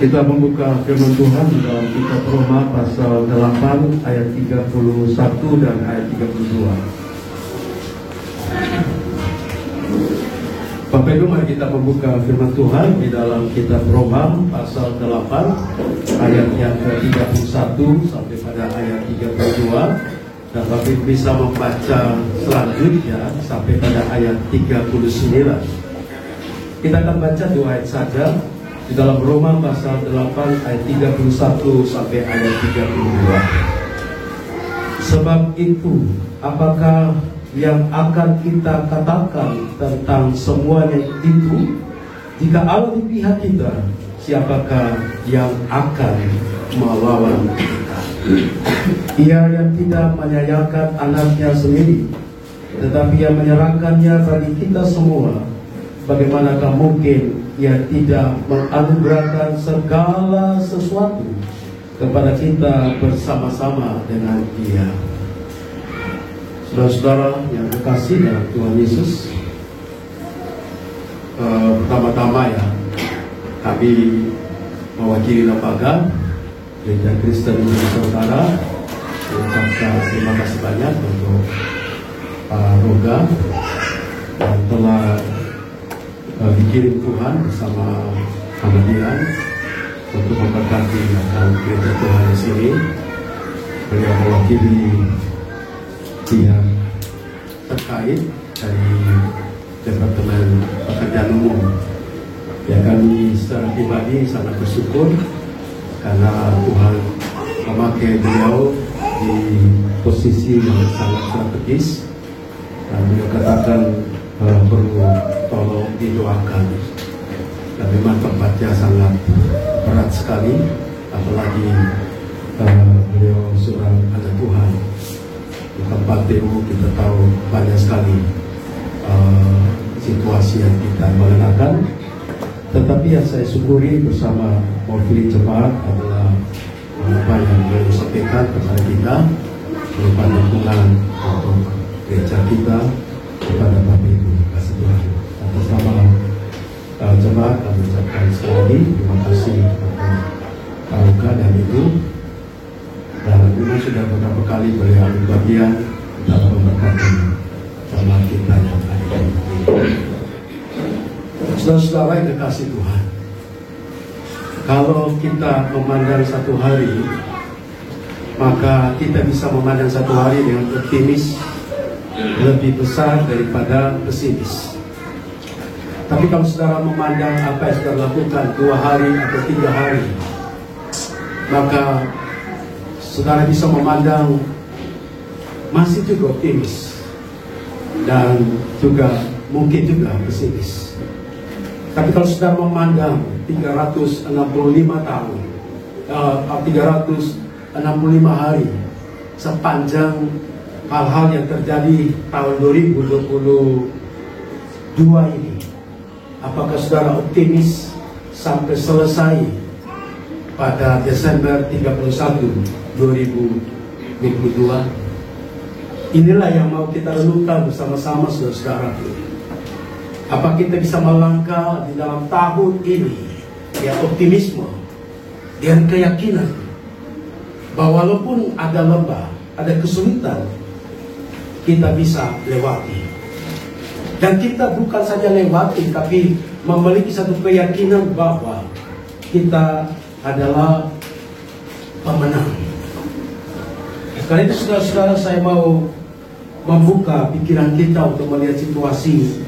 Kita membuka firman Tuhan di dalam kitab Roma pasal 8 ayat 31 dan ayat 32. Bapak Ibu, mari kita membuka firman Tuhan di dalam kitab Roma pasal 8 ayat yang ke-31 sampai pada ayat 32. Dan Bapak Ibu bisa membaca selanjutnya sampai pada ayat 39. Kita akan baca 2 ayat saja di dalam Roma pasal 8 ayat 31 sampai ayat 32. Sebab itu, apakah yang akan kita katakan tentang semuanya itu? Jika Allah di pihak kita, siapakah yang akan melawan kita? Ia yang tidak menyayangkan anaknya sendiri, tetapi yang menyerahkannya bagi kita semua, bagaimanakah mungkin Ia tidak menganugerahkan segala sesuatu kepada kita bersama-sama dengan Dia? Saudara-saudara yang terkasih dalam Tuhan Yesus, pertama-tama ya, kami mewakili lembaga Gereja Kristen Indonesia Utara mengucapkan terima kasih banyak untuk Pak Roga yang telah dikirim Tuhan bersama Dian untuk memberkati akan gereja Tuhan di sini. Beliau mewakili pihak terkait dari Departemen Pekerjaan Umum. Ya, kami secara pribadi sangat bersyukur karena Tuhan memakai beliau di posisi yang sangat strategis, dan beliau katakan perlu tolong didoakan. Dan memang tempatnya sangat berat sekali, apalagi beliau seorang anak Tuhan. Di tempat demo kita tahu banyak sekali situasi yang kita mengenakan. Tetapi yang saya syukuri bersama mewakili jemaat adalah apa yang beliau sampaikan kepada kita berupa dukungan untuk gereja kita kepada Bapak Ibu. Kasih Tuhan. Atas nama jemaat kami ucapkan sekali lagi terima kasih kepada Pak Luka dan Ibu. Dan memang sudah beberapa kali beliau ambil bagian dalam memberkati jemaat kita yang ada di sini. Saudara-saudara yang dikasih Tuhan, kalau kita memandang satu hari, maka kita bisa memandang satu hari dengan optimis lebih besar daripada pesimis. Tapi kalau saudara memandang apa yang saudara lakukan 2 hari atau 3 hari, maka saudara bisa memandang masih juga optimis dan juga mungkin juga pesimis. Tapi kalau saudara memandang 365 tahun, 365 hari sepanjang hal-hal yang terjadi tahun 2022 ini, apakah saudara optimis sampai selesai pada Desember 31, 2022? Inilah yang mau kita renungkan bersama-sama saudara-saudara. Apa kita bisa melangkah di dalam tahun ini ya optimisme dengan keyakinan bahwa walaupun ada lembah, ada kesulitan, kita bisa lewati. Dan kita bukan saja lewati, tapi memiliki satu keyakinan bahwa kita adalah pemenang. Karena itu saudara-saudara, saya mau membuka pikiran kita untuk melihat situasi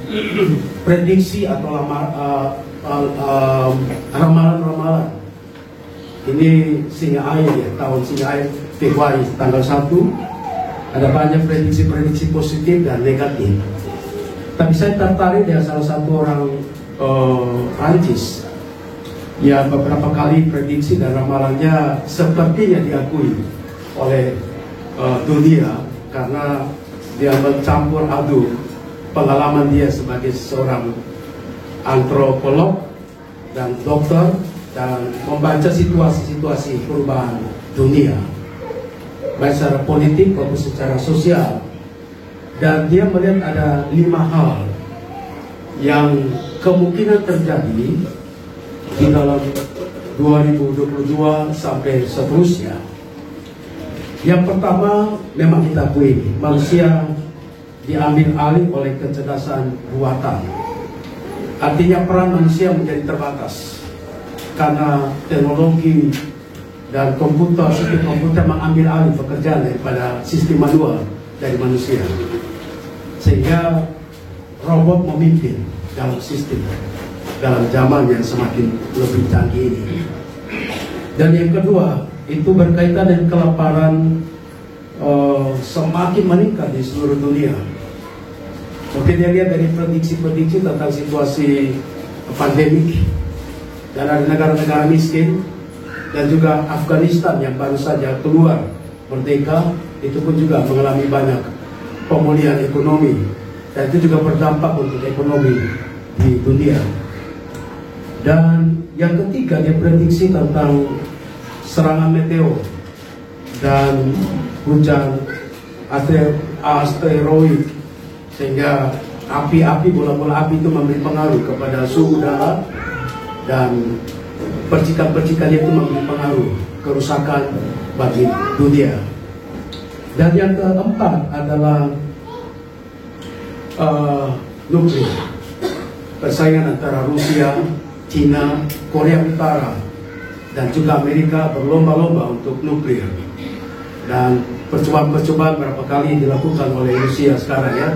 prediksi atau ramalan-ramalan. Ini singa air ya, tahun singa air Februari tanggal 1. Ada banyak prediksi-prediksi positif dan negatif. Tapi saya tertarik dengan salah satu orang Prancis yang beberapa kali prediksi dan ramalannya sepertinya diakui oleh dunia, karena dia mencampur aduk pengalaman dia sebagai seorang antropolog dan dokter, dan membaca situasi-situasi perubahan dunia baik secara politik maupun secara sosial. Dan dia melihat ada 5 hal yang kemungkinan terjadi di dalam 2022 sampai seterusnya. Yang pertama, memang kita akui manusia diambil alih oleh kecerdasan buatan. Artinya peran manusia menjadi terbatas karena teknologi dan sistem komputer mengambil alih pekerjaan daripada sistem manual dari manusia, sehingga robot memimpin dalam sistem dalam zaman yang semakin lebih canggih ini. Dan yang kedua, itu berkaitan dengan kelaparan semakin meningkat di seluruh dunia. Mungkin dia lihat dari prediksi-prediksi tentang situasi pandemik, dan ada negara-negara miskin, dan juga Afghanistan yang baru saja keluar merdeka, itu pun juga mengalami banyak pemulihan ekonomi, dan itu juga berdampak untuk ekonomi di dunia. Dan yang ketiga, dia prediksi tentang serangan meteor dan hujan asteroid, sehingga bola-bola api itu memberi pengaruh kepada suhu udara, dan percikan-percikan itu memberi pengaruh kerusakan bagi dunia. Dan yang keempat adalah nuklir. Persaingan antara Rusia, China, Korea Utara, dan juga Amerika berlomba-lomba untuk nuklir. Dan percobaan-percobaan berapa kali dilakukan oleh Rusia sekarang ya.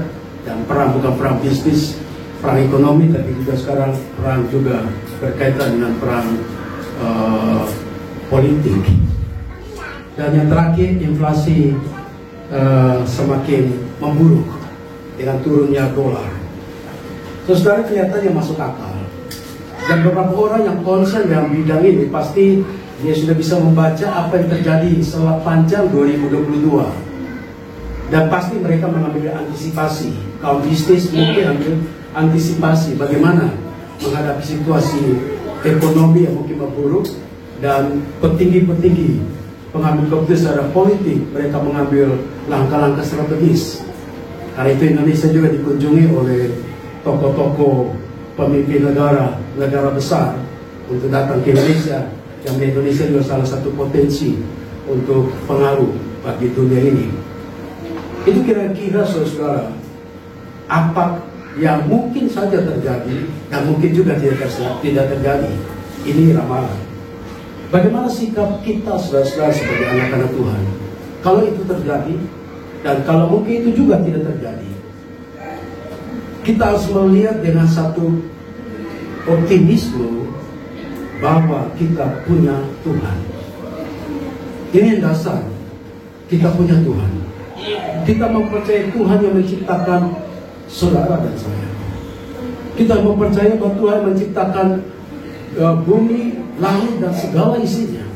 Dan perang bukan perang bisnis, perang ekonomi, tapi juga sekarang perang juga berkaitan dengan perang politik. Dan yang terakhir, inflasi semakin memburuk dengan turunnya dolar. Saudara, kelihatannya masuk akal. Dan beberapa orang yang concern dalam bidang ini pasti dia sudah bisa membaca apa yang terjadi sepanjang 2022. Dan pasti mereka mengambil antisipasi. Kalau bisnis mungkin ambil antisipasi bagaimana menghadapi situasi ekonomi yang mungkin memburuk, dan petinggi-petinggi pengambil keputusan secara politik mereka mengambil langkah-langkah strategis. Karena itu Indonesia juga dikunjungi oleh tokoh-tokoh pemimpin negara besar untuk datang ke Indonesia, yang di Indonesia juga salah satu potensi untuk pengaruh bagi dunia ini. Itu kira-kira saudara apa yang mungkin saja terjadi dan mungkin juga tidak terjadi. Ini ramalan. Bagaimana sikap kita saudara-saudara sebagai anak-anak Tuhan kalau itu terjadi, dan kalau mungkin itu juga tidak terjadi? Kita harus melihat dengan satu optimisme bahwa kita punya Tuhan. Ini yang dasar, kita punya Tuhan. Kita mempercayai Tuhan yang menciptakan saudara dan saya. Kita mempercayai bahwa Tuhan menciptakan bumi, langit, dan segala isinya.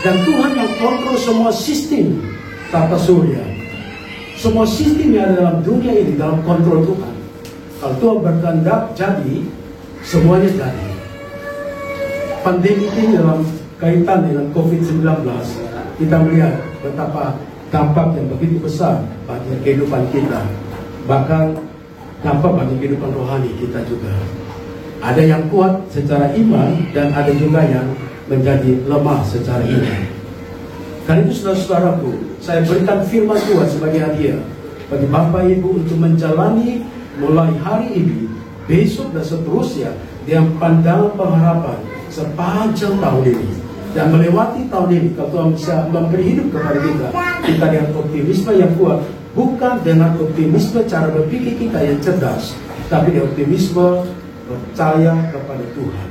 Dan Tuhan yang kontrol semua sistem tata surya. Semua sistem yang ada dalam dunia ini dalam kontrol Tuhan. Kalau Tuhan berkehendak jadi, semuanya jadi. Pandemi ini dalam kaitan dengan COVID-19, kita melihat betapa dampak yang begitu besar bagi kehidupan kita, bahkan dampak bagi kehidupan rohani kita juga. Ada yang kuat secara iman, dan ada juga yang menjadi lemah secara iman. Karena itu saudara-saudaraku, saya berikan firman Tuhan sebagai hadiah bagi Bapak Ibu untuk menjalani mulai hari ini, besok, dan seterusnya dengan pandangan pengharapan sepanjang tahun ini. Dan melewati tahun ini, kalau Tuhan bisa memberi hidup kepada kita dengan optimisme yang kuat, bukan dengan optimisme cara berpikir kita yang cerdas, tapi dengan optimisme percaya kepada Tuhan,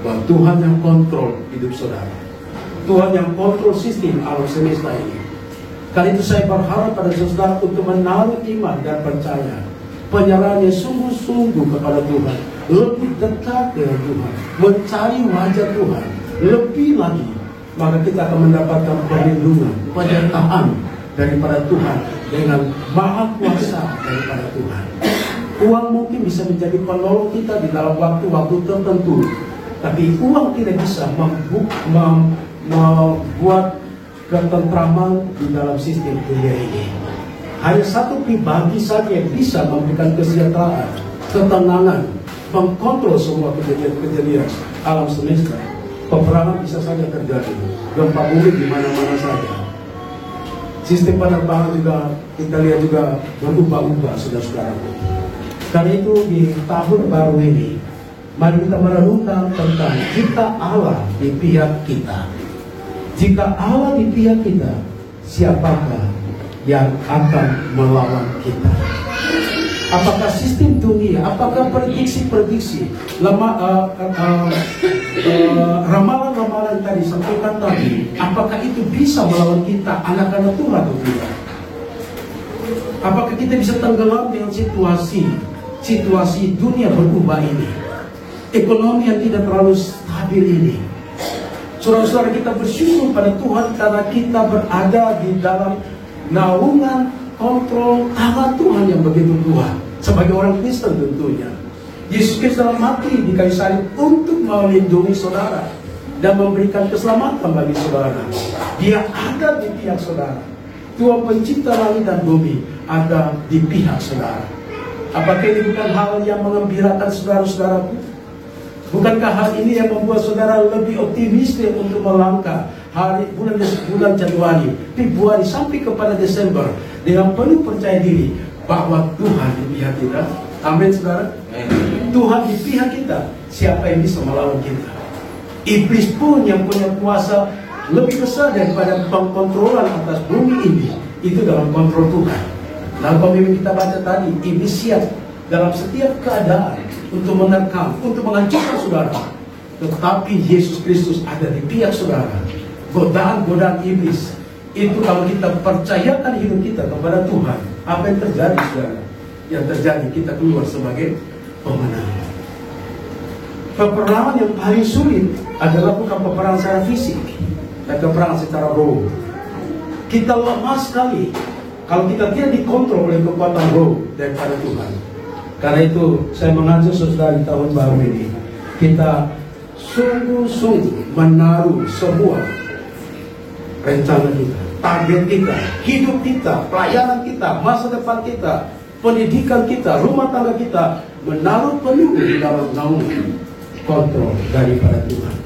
bahwa Tuhan yang kontrol hidup saudara, Tuhan yang kontrol sistem alam semesta ini. Karena itu saya berharap pada saudara untuk menaruh iman dan percaya, penyerahannya sungguh-sungguh kepada Tuhan, lebih dekat dengan Tuhan, mencari wajah Tuhan lebih lagi, maka kita akan mendapatkan perlindungan, penyertaan daripada Tuhan, dengan maha kuasa daripada Tuhan. Uang mungkin bisa menjadi penolong kita di dalam waktu-waktu tertentu, tapi uang tidak bisa membuat ketentraman di dalam sistem dunia ini. Hanya satu pribadi saja yang bisa memberikan kesejahteraan, ketenangan, mengkontrol semua kejadian-kejadian alam semesta, Peperangan bisa saja terjadi, gempa bumi di mana-mana saja. Sistem penerbangan juga kita lihat juga berubah-ubah, saudara-saudaraku. Karena itu di tahun baru ini, mari kita merenungkan tentang jika Allah di pihak kita. Jika Allah di pihak kita, siapakah yang akan melawan kita? Apakah sistem dunia, apakah prediksi-prediksi, ramalan-ramalan tadi sampaikan tadi, apakah itu bisa melawan kita, anak-anak Tuhan atau tidak? Apakah kita bisa tenggelam dengan situasi dunia berubah ini, ekonomi yang tidak terlalu stabil ini? Saudara-saudara, kita bersyukur pada Tuhan karena kita berada di dalam naungan kontrol tangan Tuhan yang begitu kuat. Sebagai orang Kristen tentunya, Yesus Kristus dalam mati di kayu salib untuk melindungi saudara dan memberikan keselamatan bagi saudara. Dia ada di pihak saudara. Tuhan pencipta langit dan bumi ada di pihak saudara. Apakah ini bukan hal yang mengembirakan saudara-saudaraku? Bukankah hal ini yang membuat saudara lebih optimistis untuk melangkah bulan Januari, Februari sampai kepada Desember dengan penuh percaya diri bahwa Tuhan di pihak kita? Amin, saudara. Tuhan di pihak kita, siapa yang bisa melawan kita? Iblis pun yang punya kuasa lebih besar daripada pengkontrolan atas bumi ini, itu dalam kontrol Tuhan. Dalam pemimpin kita baca tadi, iblis siap dalam setiap keadaan untuk menerkam, untuk menghancurkan saudara. Tetapi Yesus Kristus ada di pihak saudara. Godaan-godaan iblis itu kalau kita percayakan hidup kita kepada Tuhan, apa yang terjadi, saudara? Yang terjadi kita keluar sebagai pemenang. Peperangan yang paling sulit adalah bukan peperangan secara fisik, dan peperangan secara roh. Kita lemah sekali kalau kita tidak dikontrol oleh kekuatan roh daripada Tuhan. Karena itu saya mengajak saudara di tahun baru ini, kita sungguh-sungguh menaruh semua rencana kita, target kita, hidup kita, pelayanan kita, masa depan kita, pendidikan kita, rumah tangga kita, menaruh penuh di dalam naungan kontrol daripada Tuhan.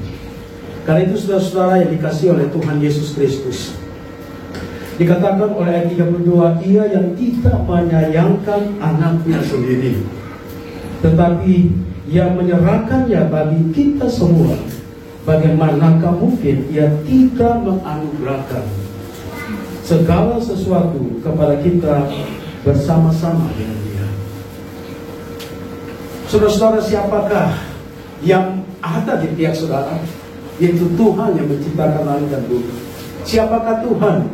Karena itu saudara-saudara yang dikasihi oleh Tuhan Yesus Kristus, dikatakan oleh ayat 32, Ia yang tidak menyayangkan anaknya sendiri, tetapi Ia menyerahkannya bagi kita semua. Bagaimanakah mungkin Ia tidak menganugerahkan segala sesuatu kepada kita bersama-sama dengan Dia? Saudara-saudara, siapakah yang ada di pihak saudara? Yaitu Tuhan yang menciptakan langit dan bumi. Siapakah Tuhan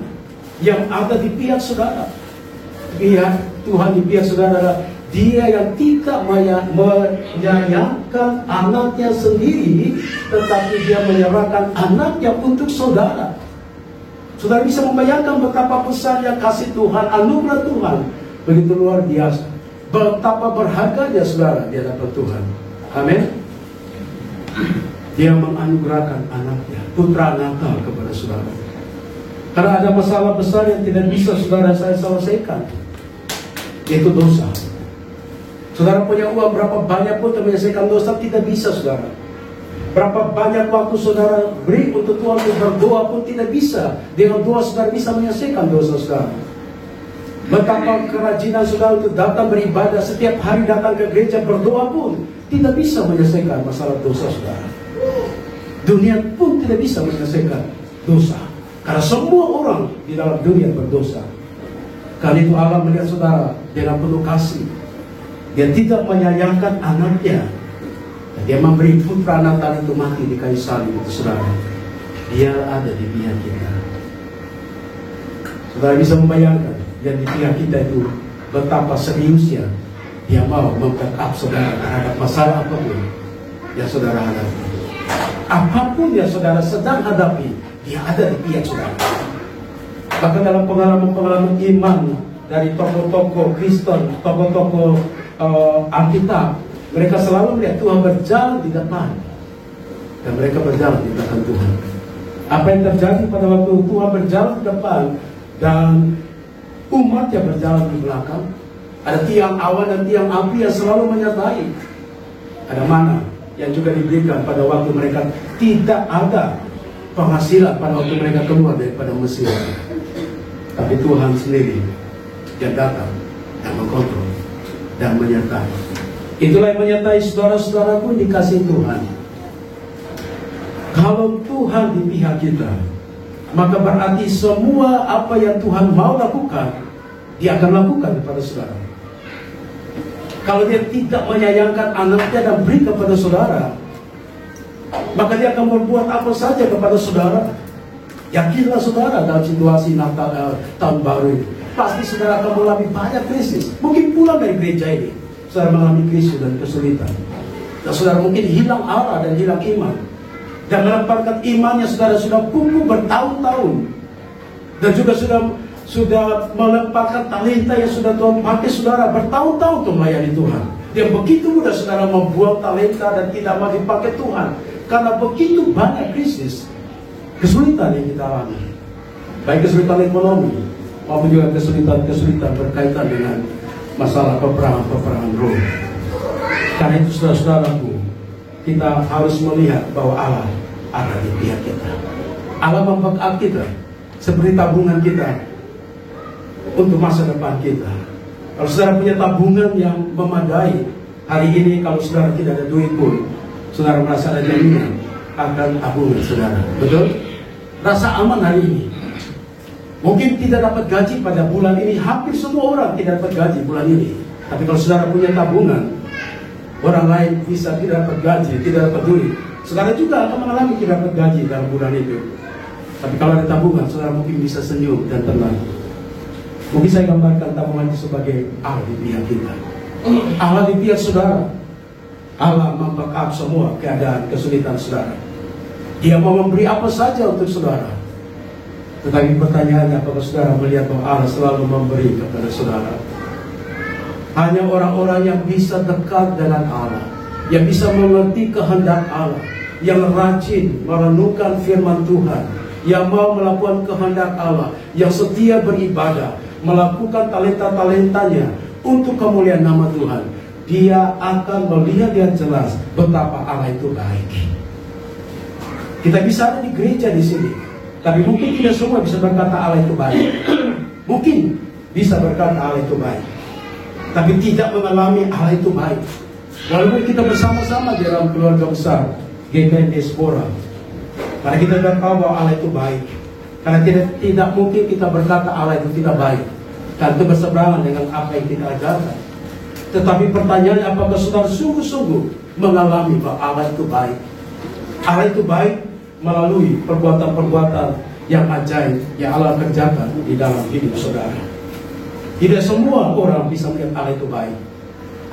yang ada di pihak saudara? Tuhan di pihak saudara adalah Dia yang tidak menyayangkan anaknya sendiri, tetapi Dia menyerahkan anaknya untuk saudara. Saudara bisa membayangkan betapa besarnya kasih Tuhan, anugerah Tuhan, begitu luar biasa. Betapa berharganya saudara di hadapan Tuhan. Amin. Dia menganugerahkan anaknya, putra Natal kepada saudara. Karena ada masalah besar yang tidak bisa saudara saya selesaikan, yaitu dosa. Saudara punya uang berapa banyak pun untuk menyelesaikan dosa tidak bisa, saudara. Berapa banyak waktu saudara beri untuk Tuhan untuk berdoa pun tidak bisa. Dengan doa saudara bisa menyelesaikan dosa saudara. Betapa kerajinan saudara untuk datang beribadah, setiap hari datang ke gereja berdoa pun tidak bisa menyelesaikan masalah dosa saudara. Dunia pun tidak bisa menyelesaikan dosa, karena semua orang di dalam dunia berdosa. Karena itu Allah melihat saudara dengan penuh kasih. Dia tidak menyayangkan anaknya. Dia memberi putra Natal itu mati di kayu salib itu, saudara. Dia ada di pihak kita. Saudara bisa membayangkan, yang di pihak kita itu betapa seriusnya Dia mau membackup saudara terhadap masalah apapun yang saudara hadapi. Apapun yang saudara sedang hadapi, Dia ada di pihak saudara. Bahkan dalam pengalaman-pengalaman iman dari tokoh-tokoh Kristen, tokoh-tokoh Alkitab, mereka selalu melihat Tuhan berjalan di depan dan mereka berjalan di belakang Tuhan. Apa yang terjadi pada waktu Tuhan berjalan di depan dan umatnya berjalan di belakang? Ada tiang awan dan tiang api yang selalu menyertai. Ada mana? yang juga diberikan pada waktu mereka tidak ada penghasilan pada waktu mereka keluar daripada Mesir. Tapi Tuhan sendiri yang datang dan mengkontrol dan menyertai. Itulah yang menyertai saudara-saudaraku dikasih Tuhan. Kalau Tuhan di pihak kita, maka berarti semua apa yang Tuhan mau lakukan, Dia akan lakukan kepada saudara. Kalau Dia tidak menyayangkan anaknya dan beri kepada saudara, maka Dia akan berbuat apa saja kepada saudara. Yakinlah saudara, dalam situasi Natal tahun baru ini, pasti saudara akan mengalami banyak krisis. Mungkin pulang dari gereja ini, saudara mengalami krisis dan kesulitan. Dan saudara mungkin hilang arah dan hilang iman, dan melemparkan imannya saudara sudah pupuk bertahun-tahun, dan juga sudah melemparkan talenta yang sudah Tuhan pakai saudara bertahun-tahun untuk melayani Tuhan. Yang begitu mudah saudara membuang talenta dan tidak mau dipakai Tuhan, karena begitu banyak krisis, kesulitan yang kita alami, baik kesulitan ekonomi maupun juga kesulitan berkaitan dengan masalah peperangan roh. Karena itu saudara-saudaraku, kita harus melihat bahwa Allah ada di pihak kita. Allah membackup kita seperti tabungan kita untuk masa depan kita. Kalau saudara punya tabungan yang memadai, hari ini kalau saudara tidak ada duit pun, saudara merasa ada jaminan akan tabungan saudara. Betul? Rasa aman hari ini. Mungkin tidak dapat gaji pada bulan ini, hampir semua orang tidak dapat gaji bulan ini. Tapi kalau saudara punya tabungan, orang lain bisa tidak dapat gaji, tidak dapat duit, saudara juga akan mengalami tidak dapat gaji dalam bulan itu. Tapi kalau ada tabungan, saudara mungkin bisa senyum dan tenang. Mungkin saya gambarkan tabungan itu sebagai Allah di pihak kita, Allah di pihak saudara. Allah membackup semua keadaan kesulitan saudara. Dia mau memberi apa saja untuk saudara. Tetapi pertanyaannya, apakah saudara melihat bahwa Allah selalu memberi kepada saudara? Hanya orang-orang yang bisa dekat dengan Allah, yang bisa mengerti kehendak Allah, yang rajin merenungkan firman Tuhan, yang mau melakukan kehendak Allah, yang setia beribadah, melakukan talenta-talentanya untuk kemuliaan nama Tuhan. Dia akan melihat dengan jelas betapa Allah itu baik. Kita bisa ada di gereja di sini, tapi mungkin tidak semua bisa berkata Allah itu baik. Mungkin bisa berkata Allah itu baik, tapi tidak mengalami Allah itu baik. Walaupun kita bersama-sama di dalam keluarga besar GKI Diaspora, karena kita sudah tahu bahwa Allah itu baik. Karena tidak mungkin kita berkata Allah itu tidak baik, karena itu berseberangan dengan apa yang kita ajarkan. Tetapi pertanyaannya, apakah saudara sungguh-sungguh mengalami bahwa Allah itu baik? Allah itu baik melalui perbuatan-perbuatan yang ajaib yang Allah kerjakan di dalam hidup saudara. Tidak semua orang bisa melihat Allah itu baik.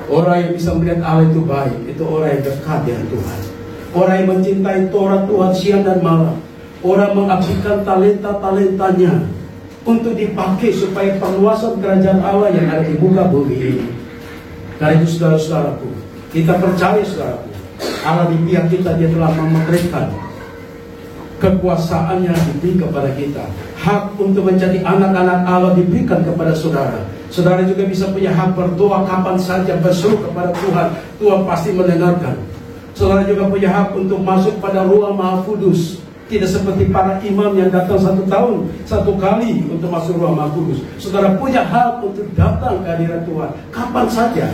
Orang yang bisa melihat Allah itu baik, itu orang yang dekat dengan Tuhan. Orang yang mencintai Taurat Tuhan siang dan malam. Orang mengabdikan talenta-talentanya untuk dipakai supaya perluasan kerajaan Allah yang ada di muka bumi ini. Karena itu saudara-saudaraku, kita percaya saudaraku, Allah di pihak kita, Dia telah memberikan kekuasaannya diberi kepada kita. Hak untuk menjadi anak-anak Allah diberikan kepada saudara. Saudara juga bisa punya hak berdoa kapan saja, berseru kepada Tuhan. Tuhan pasti mendengarkan. Saudara juga punya hak untuk masuk pada ruang Maha Kudus. Tidak seperti para imam yang datang 1 tahun 1 kali untuk masuk ruang Maha Kudus. Saudara punya hak untuk datang ke hadirat Tuhan kapan saja.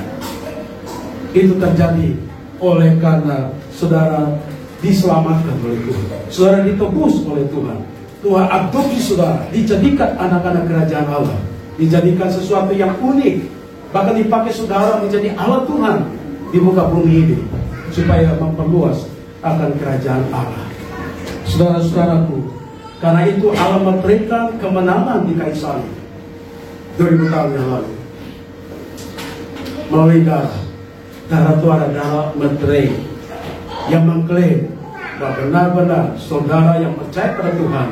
Itu terjadi oleh karena saudara diselamatkan oleh Tuhan. Saudara ditebus oleh Tuhan. Tuhan adopsi saudara, dijadikan anak-anak kerajaan Allah, dijadikan sesuatu yang unik, bahkan dipakai saudara menjadi alat Tuhan di muka bumi ini, supaya memperluas akan kerajaan Allah. Saudara-saudaraku, karena itu Allah memberikan kemenangan di kayu salib 2000 tahun yang lalu melalui darah Tuhan, darah materai yang mengklaim bahwa benar-benar saudara yang percaya pada Tuhan,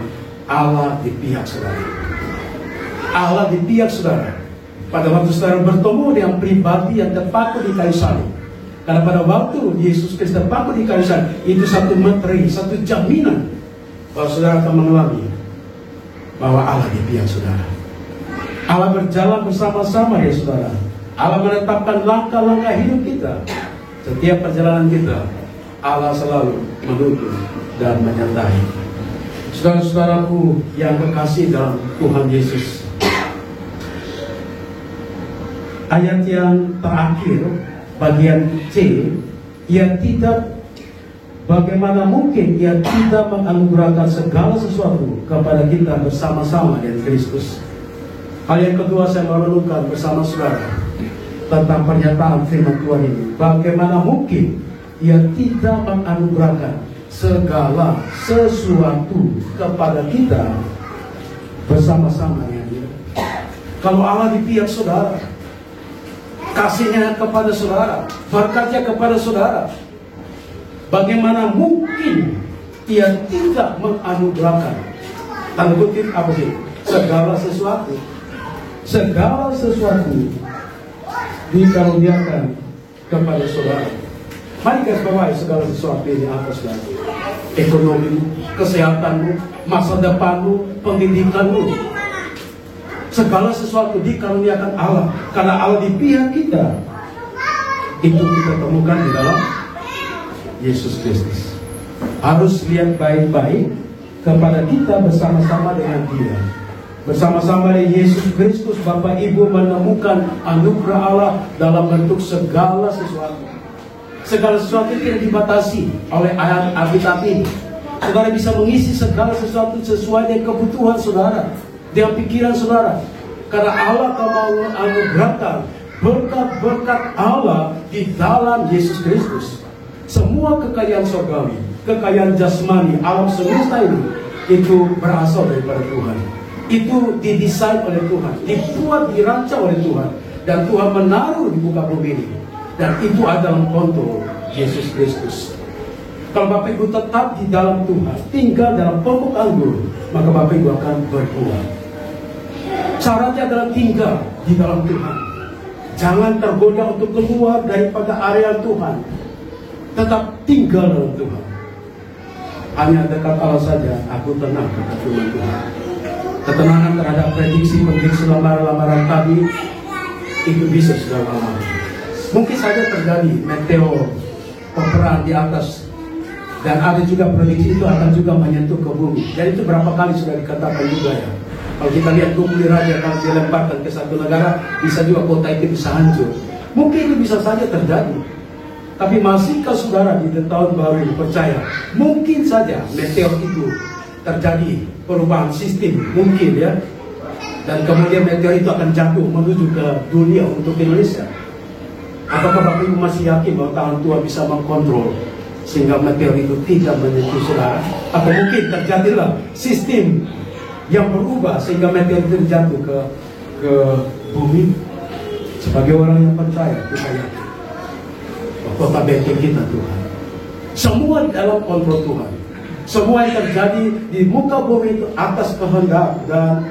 Allah di pihak saudara. Allah di pihak saudara. Pada waktu saudara bertemu dengan pribadi yang terpaku di kayu salib, karena pada waktu Yesus Kristus terpaku di kayu salib, itu satu materai, satu jaminan bahwa saudara akan mengalami bahwa Allah di pihak saudara. Allah berjalan bersama-sama ya saudara. Allah menetapkan langkah-langkah hidup kita. Setiap perjalanan kita, Allah selalu menuntun dan menyertai. Saudara-saudaraku yang kekasih dalam Tuhan Yesus, ayat yang terakhir bagian C, ia tidak, bagaimana mungkin ia tidak menganugerahkan segala sesuatu kepada kita bersama-sama dengan Kristus. Hal yang kedua saya merenungkan bersama saudara tentang pernyataan firman Tuhan ini. Bagaimana mungkin ia tidak menganugerahkan segala sesuatu kepada kita bersama-sama dengan Dia. Kalau Allah di pihak saudara, kasihnya kepada saudara, berkatnya kepada saudara, bagaimana mungkin ia tidak menganugerahkan, tanda kutip apa sih, segala sesuatu. Segala sesuatu dikaruniakan kepada saudara. Mari garis bawahi segala sesuatu ini apa saudara? Ekonomi, kesehatanmu, masa depanmu, pendidikanmu, segala sesuatu dikaruniakan Allah. Karena Allah di pihak kita. Itu kita temukan di dalam Yesus Kristus. Harus lihat baik-baik kepada kita bersama-sama dengan Dia. Bersama-sama dengan Yesus Kristus, Bapak Ibu menemukan anugerah Allah dalam bentuk segala sesuatu. Segala sesuatu tidak dibatasi oleh ayat Alkitab ini. Saudara bisa mengisi segala sesuatu sesuai dengan kebutuhan saudara, dengan pikiran saudara. Karena Allah mau menganugerahkan berkat-berkat Allah di dalam Yesus Kristus. Semua kekayaan surgawi, kekayaan jasmani, alam semesta ini, itu berasal daripada Tuhan. Itu didesain oleh Tuhan, dibuat, dirancang oleh Tuhan, dan Tuhan menaruh di muka bumi ini. Dan itu adalah kontrol Yesus Kristus. Kalau Bapak Ibu tetap di dalam Tuhan, tinggal dalam pokok anggur, maka Bapak Ibu akan berbuah. Syaratnya adalah tinggal di dalam Tuhan. Jangan tergoda untuk keluar daripada area Tuhan. Tetap tinggal dalam Tuhan. Hanya dekat Allah saja aku tenang, kata firman Tuhan. Ketenangan terhadap prediksi lamaran-lamaran tadi itu bisa sudah lama. Mungkin saja terjadi meteor peperangan di atas, dan ada juga prediksi itu akan juga menyentuh ke bumi. Dan itu berapa kali sudah dikatakan juga ya. Kalau kita lihat bumi raja kalau dilemparkan ke satu negara, bisa juga kota itu bisa hancur. Mungkin itu bisa saja terjadi. Tapi masihkah saudara di tahun baru ini percaya mungkin saja meteor itu terjadi perubahan sistem, mungkin ya, dan kemudian meteor itu akan jatuh menuju ke dunia untuk Indonesia? Apakah Bapak Ibu masih yakin bahwa tangan Tuhan bisa mengkontrol sehingga meteor itu tidak menyentuh saudara? Atau mungkin terjadilah sistem yang berubah sehingga meteor itu jatuh ke bumi? Sebagai orang yang percaya, kita yakin kota Betel kita Tuhan, semua di dalam kontrol Tuhan. Semua yang terjadi di muka bumi itu atas kehendak dan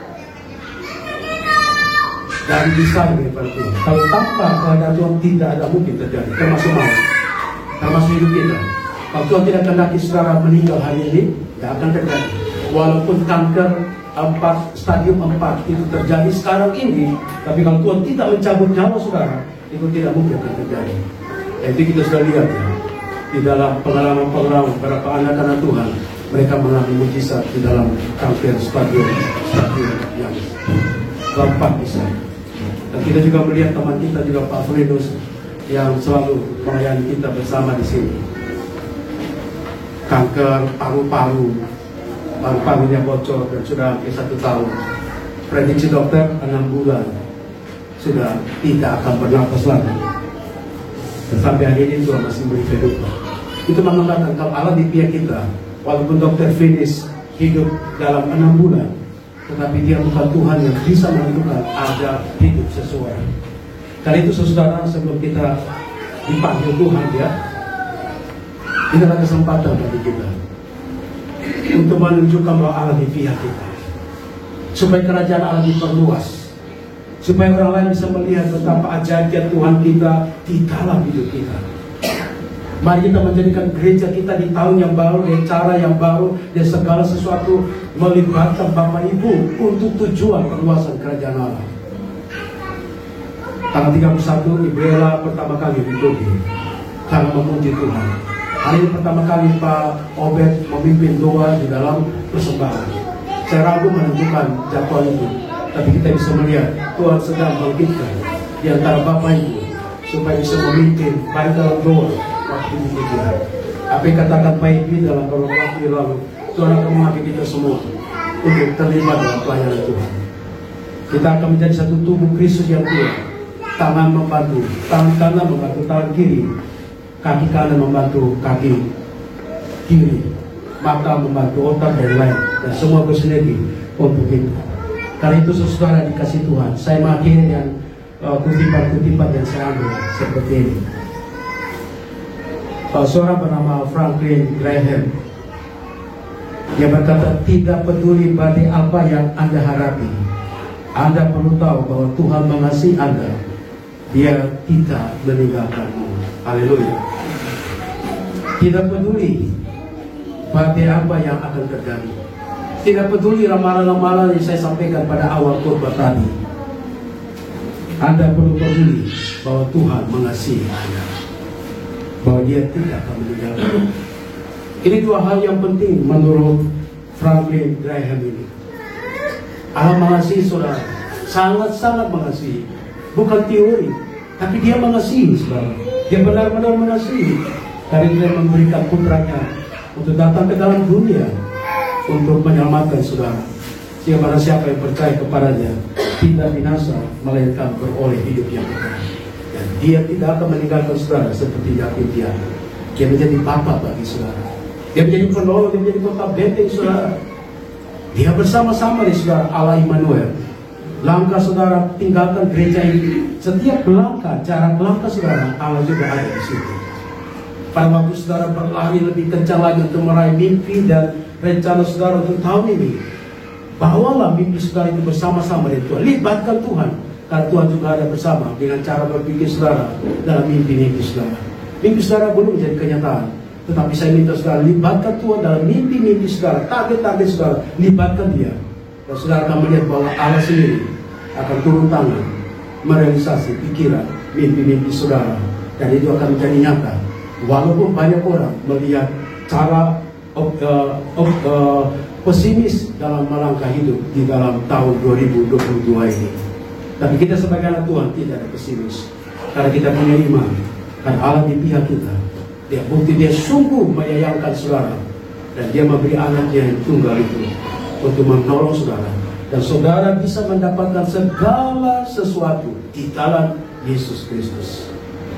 desain daripada Tuhan. Kalau tanpa kehendak Tuhan tidak ada mungkin terjadi, termasuk maut, termasuk hidup kita. Kalau Tuhan tidak kehendaki saudara meninggal hari ini, tidak akan terjadi. Walaupun kanker stadium 4 itu terjadi sekarang ini, tapi kalau Tuhan tidak mencabut nyawa saudara, itu tidak mungkin akan terjadi. Itu kita sudah lihat ya, di dalam pengalaman-pengalaman beberapa anak-anak Tuhan, mereka mengalami mujizat di dalam kanker stadium yang keempat misalnya. Dan kita juga melihat teman kita juga Pak Fredus yang selalu melayani kita bersama di sini. Kanker paru-parunya bocor dan sudah hampir 1 tahun. Prediksi dokter 6 bulan sudah tidak akan bernapas lagi. Dan sampai hari ini Tuhan masih beri kehidupan. Itu mengatakan kalau Allah di pihak kita, walaupun dokter finish hidup dalam 6 bulan, tetapi dia bukan Tuhan yang bisa menentukan agar hidup sesuai. Karena itu saudara, sebelum kita dipanggil Tuhan ya, ini adalah kesempatan bagi kita untuk menunjukkan bahwa Allah di pihak kita, supaya kerajaan Allah diperluas, supaya orang lain bisa melihat betapa ajaibnya Tuhan kita di dalam hidup kita. Mari kita menjadikan gereja kita di tahun yang baru, dengan cara yang baru, dan segala sesuatu melibatkan Bapak Ibu untuk tujuan perluasan kerajaan Allah. Tanggal 31 Ibu Ella pertama kali di Turki karena memuji Tuhan. Hari ini pertama kali Pak Obed memimpin doa di dalam persembahan. Saya ragu menentukan jadwal itu, tapi kita bisa melihat Tuhan sedang bangkitkan di antara Bapak Ibu supaya bisa memimpin baik dalam doa waktu ini juga. Apa yang katakan Pak Ibu dalam beberapa waktu lalu, Tuhan akan memakai kita semua untuk terlibat dalam pelayanan Tuhan. Kita akan menjadi satu tubuh Kristus yang kuat. Tangan membantu, tangan kanan membantu tangan kiri, kaki kanan membantu kaki kiri, mata membantu otak dan lain, dan semua bersinergi untuk itu. Karena itu saudara dikasih Tuhan, saya mengakhiri dengan kutipan-kutipan yang saya ambil seperti ini. Seorang bernama Franklin Graham, dia berkata, tidak peduli badai apa yang Anda harapi, Anda perlu tahu bahwa Tuhan mengasihi Anda. Dia tidak meninggalkanmu. Haleluya. Tidak peduli badai apa yang akan terjadi. Tidak peduli ramalan-ramalan yang saya sampaikan pada awal khotbah tadi. Anda perlu peduli bahwa Tuhan mengasihi Anda, bahwa Dia tidak akan meninggalkan. Ini dua hal yang penting menurut Franklin Graham ini. Allah mengasihi saudara, sangat-sangat mengasihi. Bukan teori, tapi Dia mengasihi saudara. Dia benar-benar mengasihi. Karena Dia memberikan putranya untuk datang ke dalam dunia untuk menyelamatkan saudara. Siapa yang percaya kepadanya tidak binasa, melainkan beroleh hidup yang kekal. Dan Dia tidak akan meninggalkan saudara seperti yatim piatu. Dia menjadi bapa bagi saudara. Dia menjadi penolong, dia menjadi kota benteng saudara. Dia bersama-sama di saudara Allah Immanuel. Langkah saudara tinggalkan gereja ini, setiap langkah, jarak langkah saudara, Allah juga ada di situ. Pada waktu saudara berlari lebih kencang lagi untuk meraih mimpi dan rencana saudara untuk tahun ini, bawalah mimpi saudara itu bersama-sama dengan Tuhan. Libatkan Tuhan, karena Tuhan juga ada bersama dengan cara berpikir saudara dalam mimpi-mimpi saudara. Mimpi saudara belum menjadi kenyataan, tetapi saya minta saudara libatkan Tuhan dalam mimpi-mimpi saudara, target-target saudara, libatkan Dia. Dan saudara akan melihat bahwa Allah sendiri akan turun tangan merealisasi pikiran, mimpi-mimpi saudara, dan itu akan menjadi nyata. Walaupun banyak orang melihat cara pesimis dalam melangkah hidup di dalam tahun 2022 ini, tapi kita sebagai anak Tuhan tidak ada pesimis, karena kita punya iman, karena Allah di pihak kita. Dia bukti Dia sungguh menyayangkan saudara, dan Dia memberi anaknya yang tunggal itu untuk menolong saudara, dan saudara bisa mendapatkan segala sesuatu di dalam Yesus Kristus.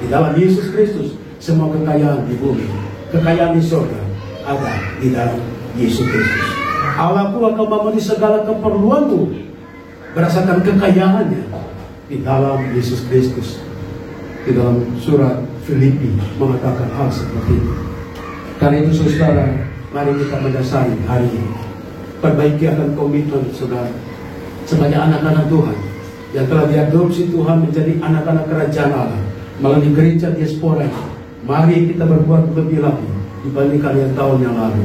Di dalam Yesus Kristus semua kekayaan di bumi, kekayaan di surga ada di dalam Yesus Kristus. Allahku akan memenuhi segala keperluanmu berdasarkan kekayaannya di dalam Yesus Kristus. Di dalam surat Filipi mengatakan hal seperti itu. Karena itu saudara, mari kita mendasari hari ini, perbaiki akan komitmen saudara sebagai anak-anak Tuhan yang telah diadopsi Tuhan menjadi anak-anak kerajaan Allah melalui gereja diaspora. Mari kita berbuat lebih lagi dibandingkan yang tahun yang lalu.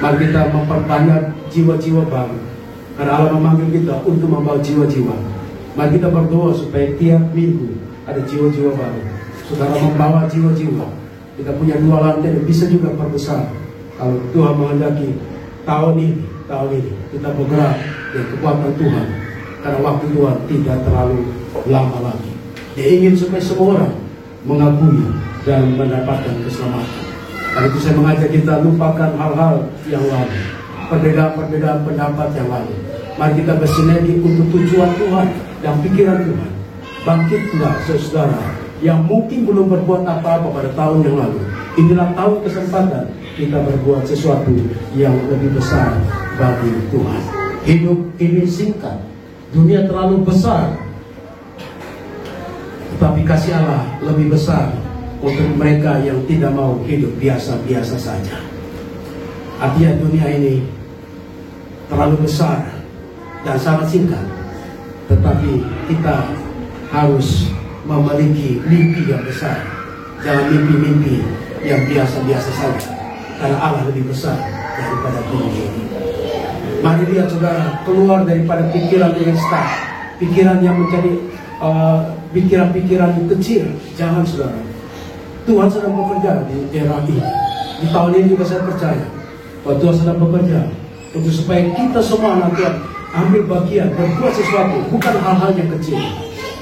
Mari kita memperbanyak jiwa-jiwa baru, karena Allah memanggil kita untuk membawa jiwa-jiwa. Mari kita berdoa supaya tiap minggu ada jiwa-jiwa baru. Saudara membawa jiwa-jiwa. Kita punya 2 lantai dan bisa juga perbesar. Kalau Tuhan menghendaki tahun ini kita bergerak dengan kekuatan Tuhan, karena waktu Tuhan tidak terlalu lama lagi. Dia ingin supaya semua orang mengakui dan mendapatkan keselamatan. Karena itu saya mengajak kita lupakan hal-hal yang lalu, perbedaan-perbedaan pendapat yang lalu. Mari kita bersinergi untuk tujuan Tuhan dan pikiran Tuhan. Bangkitlah saudara yang mungkin belum berbuat apa-apa pada tahun yang lalu. Inilah tahun kesempatan kita berbuat sesuatu yang lebih besar bagi Tuhan. Hidup ini singkat, dunia terlalu besar, tetapi kasih Allah lebih besar untuk mereka yang tidak mau hidup biasa-biasa saja. Artinya dunia ini terlalu besar dan sangat singkat, tetapi kita harus memiliki mimpi yang besar. Jangan mimpi-mimpi yang biasa-biasa saja, karena Allah lebih besar daripada dunia ini. Mari lihat saudara, keluar daripada pikiran yang stuck, pikiran yang menjadi pikiran-pikiran yang kecil. Jangan saudara, Tuhan sedang bekerja di era ini. Di tahun ini juga saya percaya bahwa Tuhan sedang bekerja untuk supaya kita semua anak Tuhan ambil bagian, berbuat sesuatu, bukan hal-hal yang kecil.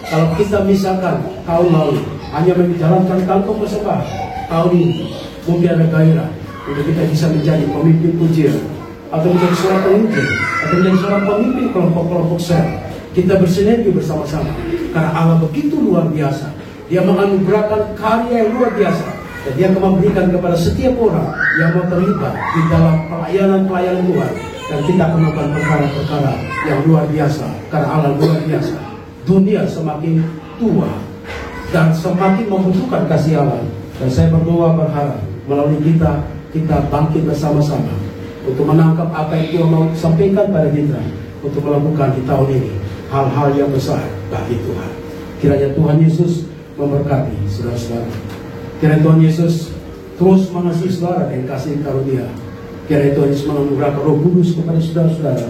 Kalau kita misalkan tahun lalu hanya menjalankan kantong persembahan, tahun ini mungkin ada gairah untuk kita bisa menjadi pemimpin pujian, atau menjadi seorang penginjil, atau menjadi seorang pemimpin kelompok-kelompok sel. Kita bersinergi bersama-sama karena Allah begitu luar biasa. Dia menganugerahkan karya yang luar biasa, dan Dia akan memberikan kepada setiap orang yang mau terlibat di dalam pelayanan Tuhan. Dan kita akan melakukan perkara-perkara yang luar biasa karena Allah luar biasa. Dunia semakin tua dan semakin membutuhkan kasih Allah. Dan saya berdoa berharap melalui kita bangkit bersama-sama untuk menangkap apa yang Tuhan mau sampaikan pada kita, untuk melakukan di tahun ini hal-hal yang besar bagi Tuhan. Kiranya Tuhan Yesus memberkati saudara-saudara. Kiranya Tuhan Yesus terus mengasihi saudara dan kasih karunia. Kiranya Tuhan Yesus menganugerahkan Roh Kudus kepada saudara-saudara,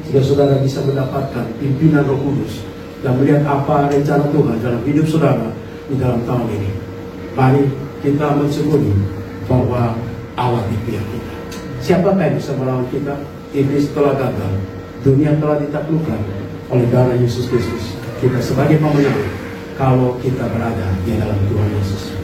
sehingga saudara bisa mendapatkan pimpinan Roh Kudus dan melihat apa rencana Tuhan dalam hidup saudara di dalam tahun ini. Mari kita mensyukuri bahwa Allah di pihak kita. Siapakah yang bisa melawan kita? Iblis telah gagal, dunia telah ditaklukkan oleh darah Yesus Kristus. Kita sebagai pemenang kalau kita berada di dalam Tuhan Yesus.